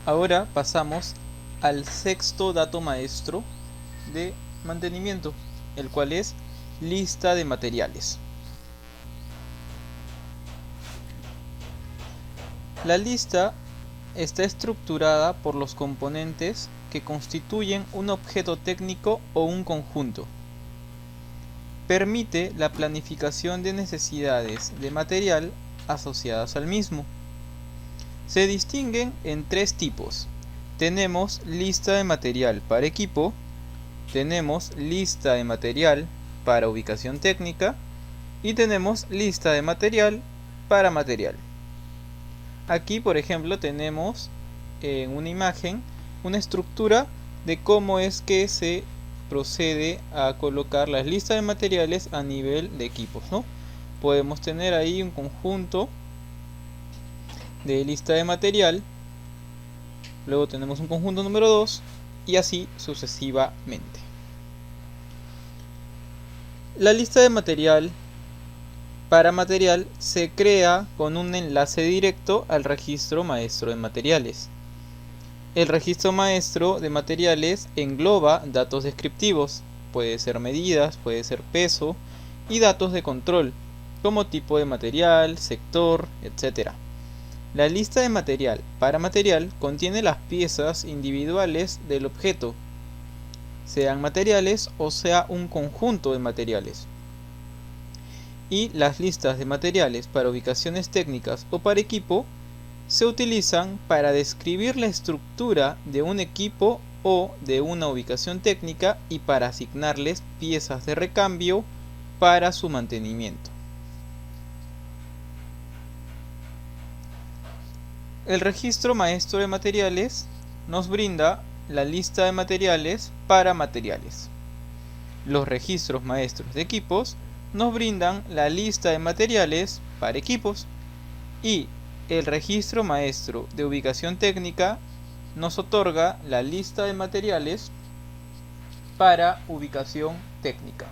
Ahora pasamos al sexto dato maestro de mantenimiento, el cual es lista de materiales. La lista está estructurada por los componentes que constituyen un objeto técnico o un conjunto. Permite la planificación de necesidades de material asociadas al mismo. Se distinguen en tres tipos. Tenemos lista de material para equipo, tenemos lista de material para ubicación técnica y tenemos lista de material para material. Aquí, por ejemplo, tenemos en una imagen una estructura de cómo es que se procede a colocar las listas de materiales a nivel de equipos, ¿no? Podemos tener ahí un conjunto de lista de material, luego tenemos un conjunto número 2 y así sucesivamente. La lista de material para material se crea con un enlace directo al registro maestro de materiales. El registro maestro de materiales engloba datos descriptivos, puede ser medidas, puede ser peso, y datos de control, como tipo de material, sector, etc. La lista de material para material contiene las piezas individuales del objeto, sean materiales o sea un conjunto de materiales. Y las listas de materiales para ubicaciones técnicas o para equipo se utilizan para describir la estructura de un equipo o de una ubicación técnica y para asignarles piezas de recambio para su mantenimiento. El registro maestro de materiales nos brinda la lista de materiales para materiales. Los registros maestros de equipos nos brindan la lista de materiales para equipos y el registro maestro de ubicación técnica nos otorga la lista de materiales para ubicación técnica.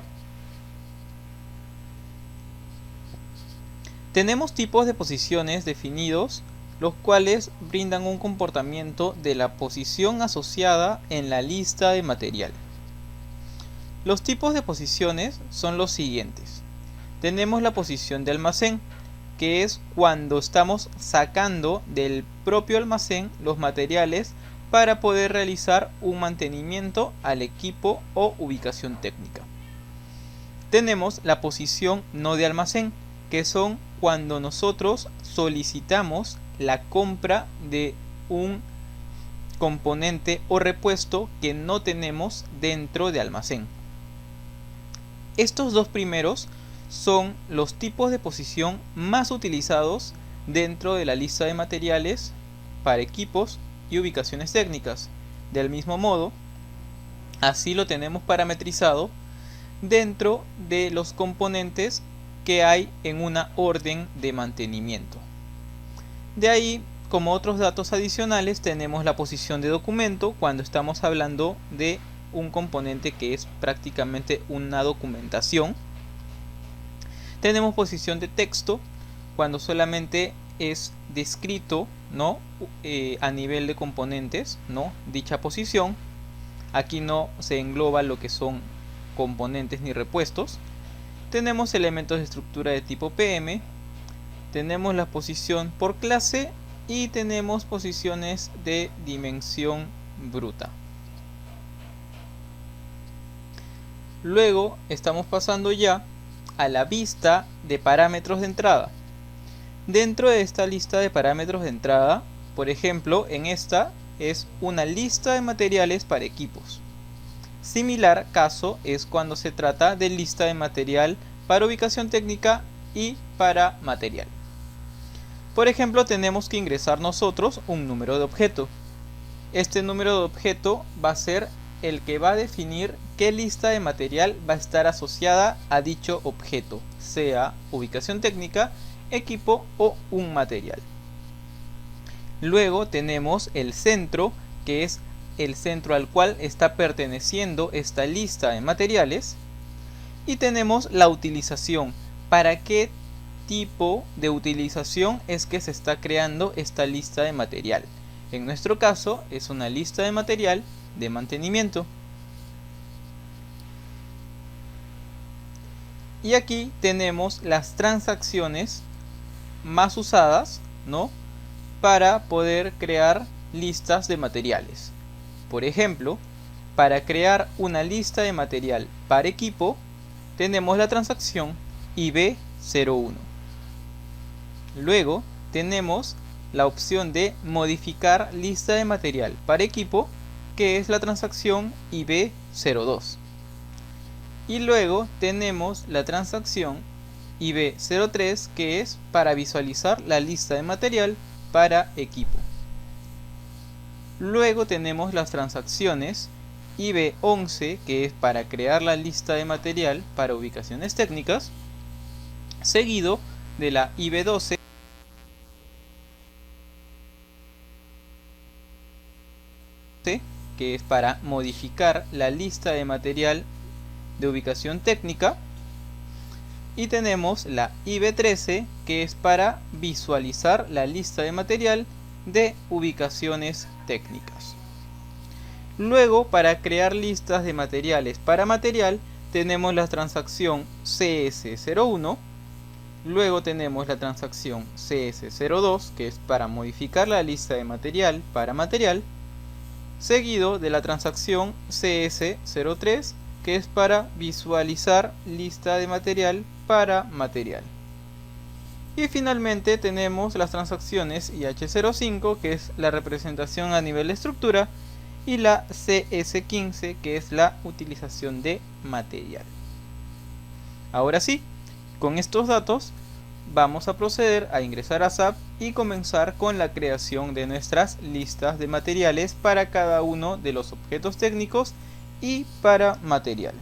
Tenemos tipos de posiciones definidos, los cuales brindan un comportamiento de la posición asociada en la lista de material. Los tipos de posiciones son los siguientes. Tenemos la posición de almacén, que es cuando estamos sacando del propio almacén los materiales para poder realizar un mantenimiento al equipo o ubicación técnica. Tenemos la posición no de almacén, que son cuando nosotros solicitamos la compra de un componente o repuesto que no tenemos dentro de almacén. Estos dos primeros son los tipos de posición más utilizados dentro de la lista de materiales para equipos y ubicaciones técnicas. Del mismo modo, así lo tenemos parametrizado dentro de los componentes que hay en una orden de mantenimiento. De ahí, como otros datos adicionales, tenemos la posición de documento cuando estamos hablando de un componente que es prácticamente una documentación. Tenemos posición de texto cuando solamente es descrito, ¿no? A nivel de componentes, ¿no? Dicha posición. Aquí no se engloba lo que son componentes ni repuestos. Tenemos elementos de estructura de tipo PM. Tenemos la posición por clase y tenemos posiciones de dimensión bruta. Luego estamos pasando ya a la vista de parámetros de entrada. Dentro de esta lista de parámetros de entrada, por ejemplo, en esta es una lista de materiales para equipos. Similar caso es cuando se trata de lista de material para ubicación técnica y para material. Por ejemplo, tenemos que ingresar nosotros un número de objeto. Este número de objeto va a ser el que va a definir qué lista de material va a estar asociada a dicho objeto, sea ubicación técnica, equipo o un material. Luego tenemos el centro, que es el centro al cual está perteneciendo esta lista de materiales. Y tenemos la utilización. ¿Para qué tipo de utilización es que se está creando esta lista de material? En nuestro caso es una lista de material de mantenimiento. Y aquí tenemos las transacciones más usadas, ¿no?, para poder crear listas de materiales. Por ejemplo, para crear una lista de material para equipo, tenemos la transacción IB01. Luego tenemos la opción de modificar lista de material para equipo, que es la transacción IB02. Y luego tenemos la transacción IB03, que es para visualizar la lista de material para equipo. Luego tenemos las transacciones IB11, que es para crear la lista de material para ubicaciones técnicas, seguido de la IB12, que es para modificar la lista de material de ubicación técnica, y tenemos la IB13, que es para visualizar la lista de material de ubicaciones técnicas. Luego, para crear listas de materiales para material, tenemos la transacción CS01. Luego tenemos la transacción CS02, que es para modificar la lista de material para material, seguido de la transacción CS03, que es para visualizar lista de material para material. Y finalmente tenemos las transacciones IH05, que es la representación a nivel de estructura, y la CS15, que es la utilización de material. Ahora sí, con estos datos vamos a proceder a ingresar a SAP y comenzar con la creación de nuestras listas de materiales para cada uno de los objetos técnicos y para material.